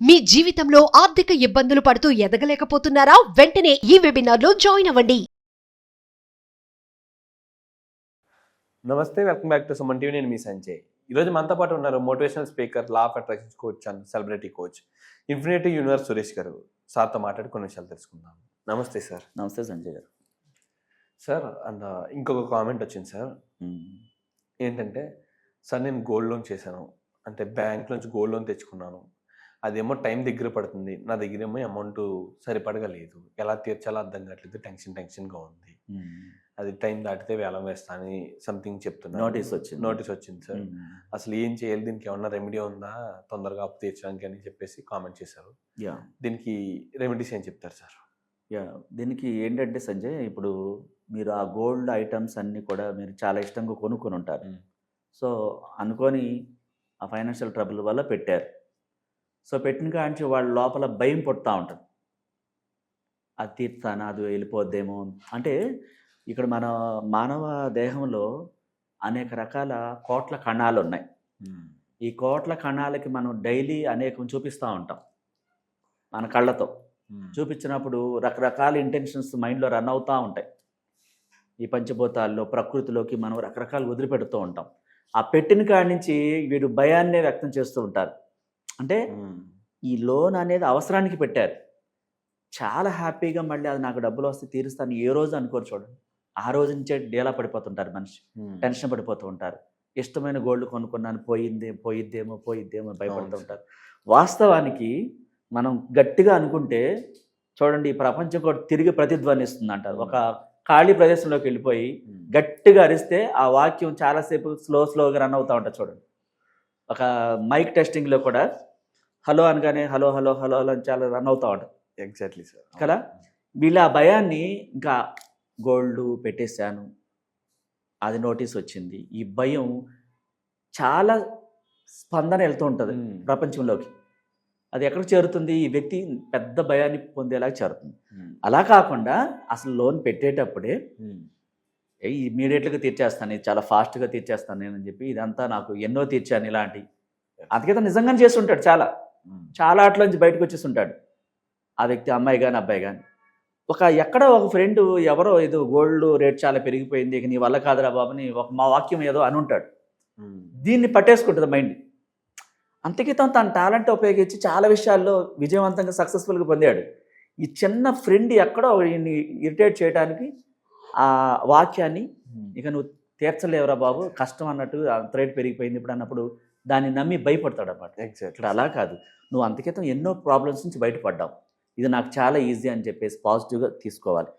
మీ జీవితంలో ఆర్థిక ఇబ్బందులు పడుతూ ఎదగలేకపోతున్నారా? వెంటనే ఈ వెబినార్లో జాయిన్ అవ్వండి. నమస్తే, welcome back to Suman TV. నేను మీ సంజయ్. ఈరోజు మనతో పాటు ఉన్నారు motivational speaker, law of attractions coach and celebrity coach infinity universe Suresh గారు. సార్తో మాట్లాడి కొన్ని విషయాలు తెలుసుకుందాం. నమస్తే సార్. నమస్తే సంజయ్ గారు. సార్ అండ్ ఇంకొక కామెంట్ వచ్చింది సార్. ఏంటంటే, సార్ నేను గోల్డ్ లోన్ చేశాను, అంటే బ్యాంక్ నుంచి గోల్డ్ లోన్ తెచ్చుకున్నాను, అదేమో టైం దగ్గర పడుతుంది, నా దగ్గర ఏమో అమౌంట్ సరిపడగా లేదు, ఎలా తీర్చాలో అర్థం కావట్లేదు, టెన్షన్గా ఉంది, అది టైం దాటితే వేలం వేస్తా అని సంథింగ్ చెప్తున్నా. నోటీస్ వచ్చింది సార్. అసలు ఏం చేయాలి, దీనికి ఏమన్నా రెమెడీ ఉందా తొందరగా అప్పు తీర్చడానికి అని చెప్పేసి కామెంట్ చేశారు. దీనికి రెమెడీస్ ఏం చెప్తారు సార్? దీనికి ఏంటంటే సంజయ్, ఇప్పుడు మీరు ఆ గోల్డ్ ఐటమ్స్ అన్నీ కూడా మీరు చాలా ఇష్టంగా కొనుక్కొని ఉంటారు. సో అనుకొని ఆ ఫైనాన్షియల్ ట్రబుల్ వల్ల పెట్టారు. సో పెట్టిన కాంచి వాళ్ళ లోపల భయం పుడతా ఉంటుంది, అది తీర్తానా, అది వెళ్ళిపోద్దేమో. అంటే ఇక్కడ మన మానవ దేహంలో అనేక రకాల కోట్ల కణాలు ఉన్నాయి. ఈ కోట్ల కణాలకి మనం డైలీ అనేకం చూపిస్తూ ఉంటాం మన కళ్ళతో. చూపించినప్పుడు రకరకాల ఇంటెన్షన్స్ మైండ్లో రన్ అవుతూ ఉంటాయి. ఈ పంచభూతాల్లో ప్రకృతిలోకి మనం రకరకాలు వదిలిపెడుతూ ఉంటాం. ఆ పెట్టిన కాడి నుంచి వీడు భయాన్నే వ్యక్తం చేస్తూ ఉంటారు. అంటే ఈ లోన్ అనేది అవసరానికి పెట్టారు, చాలా హ్యాపీగా మళ్ళీ అది నాకు డబ్బులు వస్తే తీరుస్తాను ఏ రోజు అనుకోరు. చూడండి, ఆ రోజు నుంచే డేలా పడిపోతుంటారు మనిషి, టెన్షన్ పడిపోతూ ఉంటారు. ఇష్టమైన గోల్డ్ కొనుక్కున్నాను, పోయిద్దేమో భయపడుతూ ఉంటారు. వాస్తవానికి మనం గట్టిగా అనుకుంటే చూడండి, ఈ ప్రపంచం కూడా తిరిగి ప్రతిధ్వనిస్తుంది అంటారు. ఒక ఖాళీ ప్రదేశంలోకి వెళ్ళిపోయి గట్టిగా అరిస్తే ఆ వాక్యం చాలాసేపు స్లోగా రన్ అవుతూ ఉంటుంది. చూడండి, ఒక మైక్ టెస్టింగ్లో కూడా హలో అనగానే హలో హలో హలో హలో అని చాలా రన్ అవుతూ ఉంటుంది. ఎగ్జాక్ట్లీ సార్ కదా. వీళ్ళ ఆ భయాన్ని, ఇంకా గోల్డ్ పెట్టేశాను, అది నోటీస్ వచ్చింది, ఈ భయం చాలా స్పందన వెళ్తూ ఉంటుంది ప్రపంచంలోకి. అది ఎక్కడికి చేరుతుంది, ఈ వ్యక్తి పెద్ద భయాన్ని పొందేలాగా చేరుతుంది. అలా కాకుండా అసలు లోన్ పెట్టేటప్పుడే ఇమీడియట్గా తీర్చేస్తాను, ఇది చాలా ఫాస్ట్గా తీర్చేస్తాను నేను అని చెప్పి, ఇదంతా నాకు ఎన్నో తీర్చాను ఇలాంటి అందుకే నిజంగానే చేసి ఉంటాడు. చాలా అట్లోంచి బయటకు వచ్చేసి ఉంటాడు ఆ వ్యక్తి, అమ్మాయి కానీ అబ్బాయి కానీ. ఎక్కడో ఒక ఫ్రెండ్ ఎవరో ఏదో గోల్డ్ రేట్ చాలా పెరిగిపోయింది, ఇక నీ వల్ల కాదురా బాబుని మా వాక్యం ఏదో అని ఉంటాడు. దీన్ని పట్టేసుకుంటుంది మైండ్. అంతకితం తన టాలెంట్ ఉపయోగించి చాలా విషయాల్లో విజయవంతంగా సక్సెస్ఫుల్గా పొందాడు. ఈ చిన్న ఫ్రెండ్ ఎక్కడో ఇరిటేట్ చేయడానికి ఆ వాక్యాన్ని, ఇక నువ్వు తీర్చలేవురా బాబు, కష్టం అన్నట్టు, అంత రేట్ పెరిగిపోయింది ఇప్పుడు అన్నప్పుడు దాన్ని నమ్మి భయపడతాడు అన్నమాట. ఇక్కడ అలా కాదు, నువ్వు అంతకితం ఎన్నో ప్రాబ్లమ్స్ నుంచి బయటపడ్డావు, ఇది నాకు చాలా ఈజీ అని చెప్పేసి పాజిటివ్గా తీసుకోవాలి.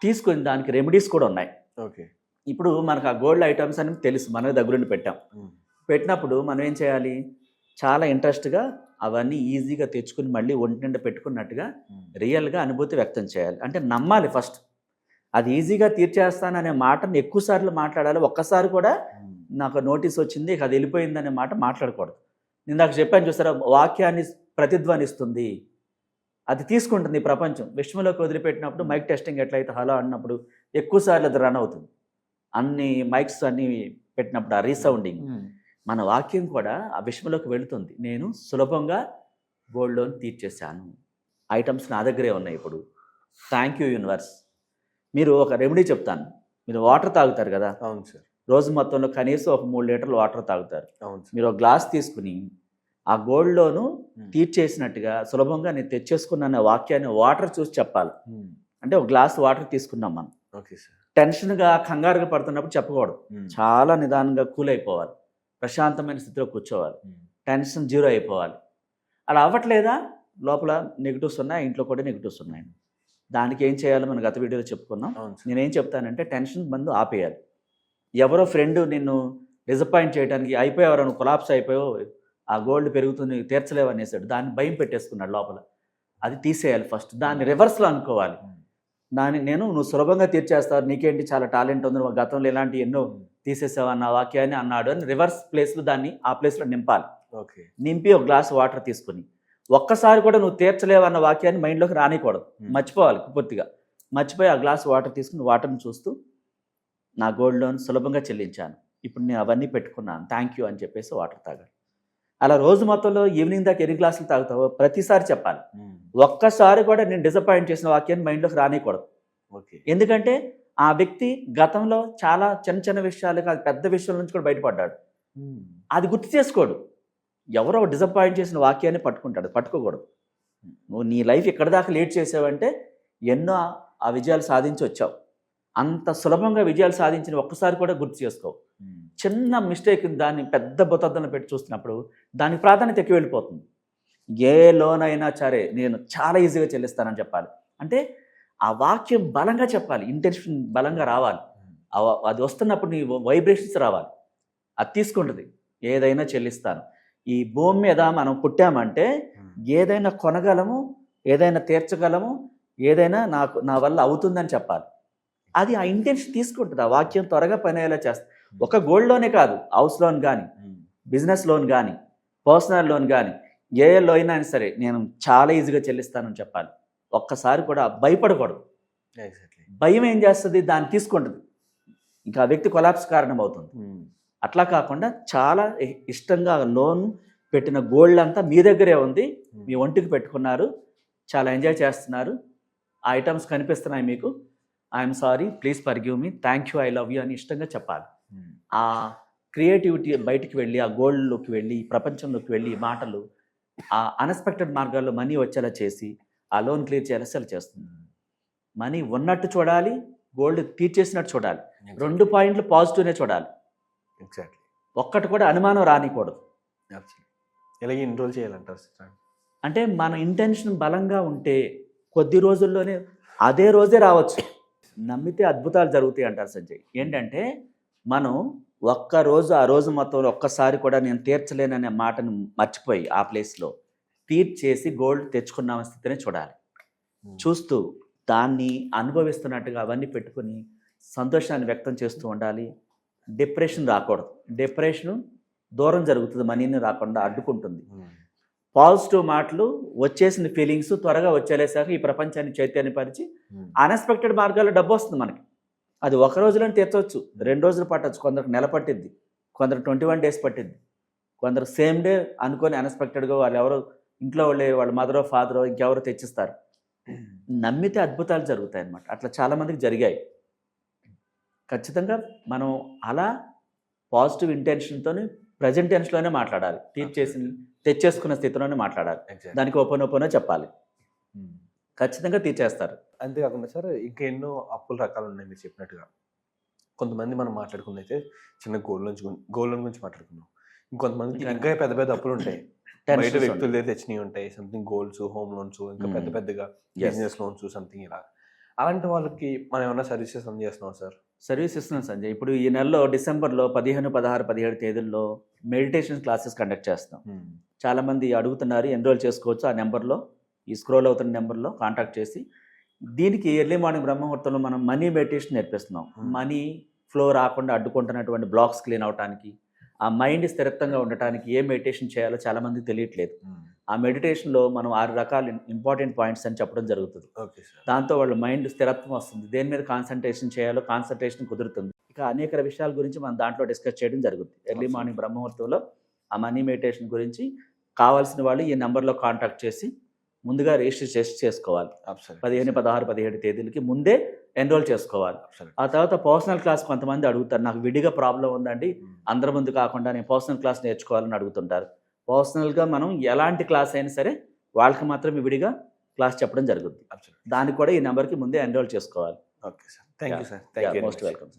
తీసుకొని దానికి రెమెడీస్ కూడా ఉన్నాయి. ఓకే, ఇప్పుడు మనకు ఆ గోల్డ్ ఐటమ్స్ అని తెలుసు, మనమే దగ్గరుండి పెట్టినప్పుడు మనం ఏం చేయాలి, చాలా ఇంట్రెస్ట్గా అవన్నీ ఈజీగా తెచ్చుకుని మళ్ళీ ఒంటి నిండా పెట్టుకున్నట్టుగా రియల్గా అనుభూతి వ్యక్తం చేయాలి. అంటే నమ్మాలి ఫస్ట్. అది ఈజీగా తీర్చేస్తాననే మాటను ఎక్కువసార్లు మాట్లాడాలి. ఒక్కసారి కూడా నాకు నోటీస్ వచ్చింది ఇక అది వెళ్ళిపోయిందనే మాట మాట్లాడకూడదు. నేను నాకు చెప్పాను చూసారా, వాక్యాన్ని ప్రతిధ్వనిస్తుంది, అది తీసుకుంటుంది ఈ ప్రపంచం. విశ్వంలోకి వదిలిపెట్టినప్పుడు మైక్ టెస్టింగ్ ఎట్లయితే హలో అన్నప్పుడు ఎక్కువసార్లు అది రన్ అవుతుంది. అన్ని మైక్స్ అన్ని పెట్టినప్పుడు ఆ రీసౌండింగ్, మన వాక్యం కూడా ఆ విశ్వంలోకి వెళుతుంది. నేను సులభంగా గోల్డ్ లోన్ తీర్చేశాను, ఐటమ్స్ నా దగ్గరే ఉన్నాయి ఇప్పుడు, థ్యాంక్ యూ యూనివర్స్. మీరు ఒక రెమెడీ చెప్తాను. మీరు వాటర్ తాగుతారు కదా. అవును సార్. రోజు మొత్తంలో కనీసం ఒక 3 లీటర్లు వాటర్ తాగుతారు. అవును. మీరు ఒక గ్లాస్ తీసుకుని ఆ గోల్డ్ లోను తీర్చేసినట్టుగా సులభంగా నేను తెచ్చేసుకున్న వాక్యాన్ని వాటర్ చూసి చెప్పాలి. అంటే ఒక గ్లాస్ వాటర్ తీసుకున్నాం మనం. Okay sir. టెన్షన్గా కంగారుగా పడుతున్నప్పుడు చెప్పకూడదు, చాలా నిదానంగా కూల్ అయిపోవాలి, ప్రశాంతమైన స్థితిలో కూర్చోవాలి, టెన్షన్ జీరో అయిపోవాలి. అలా అవ్వట్లేదా, లోపల నెగిటివ్స్ ఉన్నాయి, ఇంట్లో కూడా నెగిటివ్స్ ఉన్నాయి. దానికి ఏం చేయాలో మనం గత వీడియోలో చెప్పుకున్నాం. నేనేం చెప్తానంటే, టెన్షన్ మందు ఆపేయాలి. ఎవరో ఫ్రెండ్ నిన్ను డిసప్పాయింట్ చేయడానికి, అయిపోయావు నువ్వు, కొలాప్స్ అయిపోయావు, ఆ గోల్డ్ పెరుగుతుంది తీర్చలేవు అనేసాడు, దాన్ని భయం పెట్టేసుకున్నాడు లోపల. అది తీసేయాలి ఫస్ట్. దాన్ని రివర్స్లో అనుకోవాలి. నువ్వు సులభంగా తీర్చేస్తావు, నీకేంటి చాలా టాలెంట్ ఉంది, నువ్వు గతంలో ఇలాంటి ఎన్నో తీసేసావు అన్న వాక్యాన్ని అన్నాడు అని రివర్స్ ప్లేస్లో దాన్ని ఆ ప్లేస్లో నింపాలి. ఓకే. నింపి ఒక గ్లాస్ వాటర్ తీసుకుని ఒక్కసారి కూడా నువ్వు తీర్చలేవు అన్న వాక్యాన్ని మైండ్లోకి రానికూడదు, మర్చిపోవాలి పూర్తిగా. మర్చిపోయి ఆ గ్లాస్ వాటర్ తీసుకుని వాటర్ని చూస్తూ, నా గోల్డ్ లోన్ సులభంగా చెల్లించాను, ఇప్పుడు నేను అవన్నీ పెట్టుకున్నాను, థ్యాంక్ యూ అని చెప్పేసి వాటర్ తాగాలి. అలా రోజు మొత్తంలో ఈవినింగ్ దాకా ఎన్ని గ్లాసులు తాగుతావో ప్రతిసారి చెప్పాలి. ఒక్కసారి కూడా నేను డిసప్పాయింట్ చేసిన వాక్యాన్ని మైండ్లోకి రానియకూడదు. ఓకే. ఎందుకంటే ఆ వ్యక్తి గతంలో చాలా చిన్న చిన్న విషయాలు కాదు పెద్ద విషయాల నుంచి కూడా బయటపడ్డాడు. అది గుర్తు చేసుకోడు. ఎవరో డిసప్పాయింట్ చేసిన వాక్యాన్ని పట్టుకుంటాడు, పట్టుకోకూడదు. నువ్వు నీ లైఫ్ ఎక్కడి దాకా లీడ్ చేసావంటే ఎన్నో ఆ విజయాలు సాధించి వచ్చావు. అంత సులభంగా విజయాలు సాధించిన ఒక్కసారి కూడా గుర్తు చేసుకోవు. చిన్న మిస్టేక్ దాన్ని పెద్ద బొతద్దలను పెట్టి చూస్తున్నప్పుడు దానికి ప్రాధాన్యత ఎక్కువ వెళ్ళిపోతుంది. ఏ లోన్ అయినా సరే నేను చాలా ఈజీగా చెల్లిస్తానని చెప్పాలి. అంటే ఆ వాక్యం బలంగా చెప్పాలి, ఇంటెన్షన్ బలంగా రావాలి. అది వస్తున్నప్పుడు నీ వైబ్రేషన్స్ రావాలి. అది తీసుకుంటుంది, ఏదైనా చెల్లిస్తాను. ఈ భూమి మీద మనం పుట్టామంటే ఏదైనా కొనగలము, ఏదైనా తీర్చగలము, ఏదైనా నా వల్ల అవుతుందని చెప్పాలి. అది ఆ ఇంటెన్షన్ తీసుకుంటుంది. ఆ వాక్యం త్వరగా పని అయ్యేలా చేస్తుంది. ఒక గోల్డ్ లోనే కాదు, హౌస్ లోన్ కానీ, బిజినెస్ లోన్ కానీ, పర్సనల్ లోన్ కానీ, ఏ లోన్ అయినా సరే నేను చాలా ఈజీగా చెల్లిస్తానని చెప్పాలి. ఒక్కసారి కూడా భయపడకూడదు. భయం ఏం చేస్తుంది, దాన్ని తీసుకుంటుంది, ఇంకా ఆ వ్యక్తి కొలాప్స్ కారణం అవుతుంది. అట్లా కాకుండా చాలా ఇష్టంగా లోన్ పెట్టిన గోల్డ్ అంతా మీ దగ్గరే ఉంది, మీ ఒంటికి పెట్టుకున్నారు, చాలా ఎంజాయ్ చేస్తున్నారు, ఆ ఐటమ్స్ కనిపిస్తున్నాయి మీకు, I'm sorry, please forgive me, thank you, I love you అని ఇష్టంగా చెప్పాలి. ఆ క్రియేటివిటీ బయటికి వెళ్ళి, ఆ గోల్డ్లోకి వెళ్ళి, ప్రపంచంలోకి వెళ్ళి మాటలు ఆ అన్ఎక్స్పెక్టెడ్ మార్గాల్లో మనీ వచ్చేలా చేసి ఆ లోన్ క్లియర్ చేయాలి చేస్తుంది. మనీ ఉన్నట్టు చూడాలి, గోల్డ్ తీర్చేసినట్టు చూడాలి. 2 పాయింట్లు పాజిటివ్నే చూడాలి. ఎగ్జాక్ట్లీ. ఒక్కటి కూడా అనుమానం రానికూడదు. ఎలాగ ఎన్రోల్ చేయాలంటారు? అంటే మన ఇంటెన్షన్ బలంగా ఉంటే కొద్ది రోజుల్లోనే అదే రోజే రావచ్చు. నమ్మితే అద్భుతాలు జరుగుతాయి అంటారు సంజయ్. ఏంటంటే మనం ఆ రోజు మొత్తంలో ఒక్కసారి కూడా నేను తీర్చలేననే మాటను మర్చిపోయి ఆ ప్లేస్లో తీర్చేసి గోల్డ్ తెచ్చుకున్న స్థితిని చూడాలి. చూస్తూ దాన్ని అనుభవిస్తున్నట్టుగా అవన్నీ పెట్టుకుని సంతోషాన్ని వ్యక్తం చేస్తూ ఉండాలి. డిప్రెషన్ రాకూడదు. డిప్రెషన్ దూరం జరుగుతుంది, మనీని రాకుండా అడ్డుకుంటుంది. పాజిటివ్ మాటలు, వచ్చేసిన ఫీలింగ్స్ త్వరగా వచ్చేలేసాక ఈ ప్రపంచాన్ని చైతన్యపరిచి అన్ఎక్స్పెక్టెడ్ మార్గాల్లో డబ్బు వస్తుంది మనకి. అది ఒక రోజులోనే తీర్చవచ్చు, 2 రోజులు పట్టవచ్చు, కొందరికి నెల పట్టిద్ది, కొందరికి 21 days పట్టిద్ది, కొందరు సేమ్ డే అనుకొని అన్ఎక్స్పెక్టెడ్గా వాళ్ళు ఎవరో ఇంట్లో వాళ్ళ మదరో ఫాదరో ఇంకెవరో తెచ్చిస్తారు. నమ్మితే అద్భుతాలు జరుగుతాయి అన్నమాట. అట్లా చాలామందికి జరిగాయి. ఖచ్చితంగా మనం అలా పాజిటివ్ ఇంటెన్షన్తోని ప్రజెంట్ టెన్స్లోనే మాట్లాడాలి. తెచ్చేసుకున్న స్థితిలోనే మాట్లాడాలి. దానికి ఓపెన్ చెప్పాలి, ఖచ్చితంగా తీర్చేస్తారు. అంతేకాకుండా సార్ ఇంకా ఎన్నో అప్పుల రకాలు ఉన్నాయి మీరు చెప్పినట్టుగా. కొంతమంది మనం మాట్లాడుకున్నైతే చిన్న గోల్డ్ లోన్ గురించి మాట్లాడుకున్నాం. ఇంకొంతమందికి ఇంకా పెద్ద పెద్ద అప్పులు ఉంటాయి, బయట వ్యక్తుల దగ్గర తెచ్చినవి ఉంటాయి, సంథింగ్ గోల్డ్స్, హోమ్ లోన్స్, ఇంకా పెద్ద పెద్దగా బిజినెస్ లోన్స్, సంథింగ్ ఇలా. అలాంటి వాళ్ళకి మనం ఏమైనా సర్వీసెస్ చేస్తున్నాం సార్? సర్వీస్ ఇస్తున్నాం సంజయ్. ఇప్పుడు ఈ నెలలో డిసెంబర్లో 15, 16, 17 తేదీల్లో మెడిటేషన్ క్లాసెస్ కండక్ట్ చేస్తాం. చాలామంది అడుగుతున్నారు, ఎన్రోల్ చేసుకోవచ్చు. ఆ నెంబర్లో, ఈ స్క్రోల్ అవుతున్న నెంబర్లో కాంటాక్ట్ చేసి, దీనికి ఎర్లీ మార్నింగ్ బ్రహ్మముహూర్తంలో మనం మనీ మెడిటేషన్ నేర్పిస్తున్నాం. మనీ ఫ్లో రాకుండా అడ్డుకుంటున్నటువంటి బ్లాక్స్ క్లీన్ అవడానికి, ఆ మైండ్ స్థిరత్వంగా ఉండటానికి ఏ మెడిటేషన్ చేయాలో చాలామందికి తెలియట్లేదు. ఆ మెడిటేషన్లో మనం 6 రకాల ఇంపార్టెంట్ పాయింట్స్ అని చెప్పడం జరుగుతుంది. దాంతో వాళ్ళ మైండ్ స్థిరత్వం వస్తుంది, దేని మీద కాన్సన్ట్రేషన్ చేయాలో కాన్సన్ట్రేషన్ కుదురుతుంది. ఇక అనేక విషయాల గురించి మనం దాంట్లో డిస్కస్ చేయడం జరుగుతుంది. ఎర్లీ మార్నింగ్ బ్రహ్మముహూర్తంలో ఆ మనీ మెడిటేషన్ గురించి కావాల్సిన వాళ్ళు ఈ నెంబర్లో కాంటాక్ట్ చేసి ముందుగా రిజిస్టర్ చేసుకోవాలి. 15, 16, 17 తేదీలకి ముందే ఎన్రోల్ చేసుకోవాలి. ఆ తర్వాత పర్సనల్ క్లాస్ కొంతమంది అడుగుతారు, నాకు విడిగా ప్రాబ్లం ఉందండి, అందరి ముందు కాకుండా నేను పర్సనల్ క్లాస్ నేర్చుకోవాలని అడుగుతుంటారు. పర్సనల్గా మనం ఎలాంటి క్లాస్ అయినా సరే వాళ్ళకి మాత్రమే విడిగా క్లాస్ చెప్పడం జరుగుతుంది. దానికి కూడా ఈ నెంబర్కి ముందే ఎన్రోల్ చేసుకోవాలి. Okay sir, thank you sir, thank you, most welcome.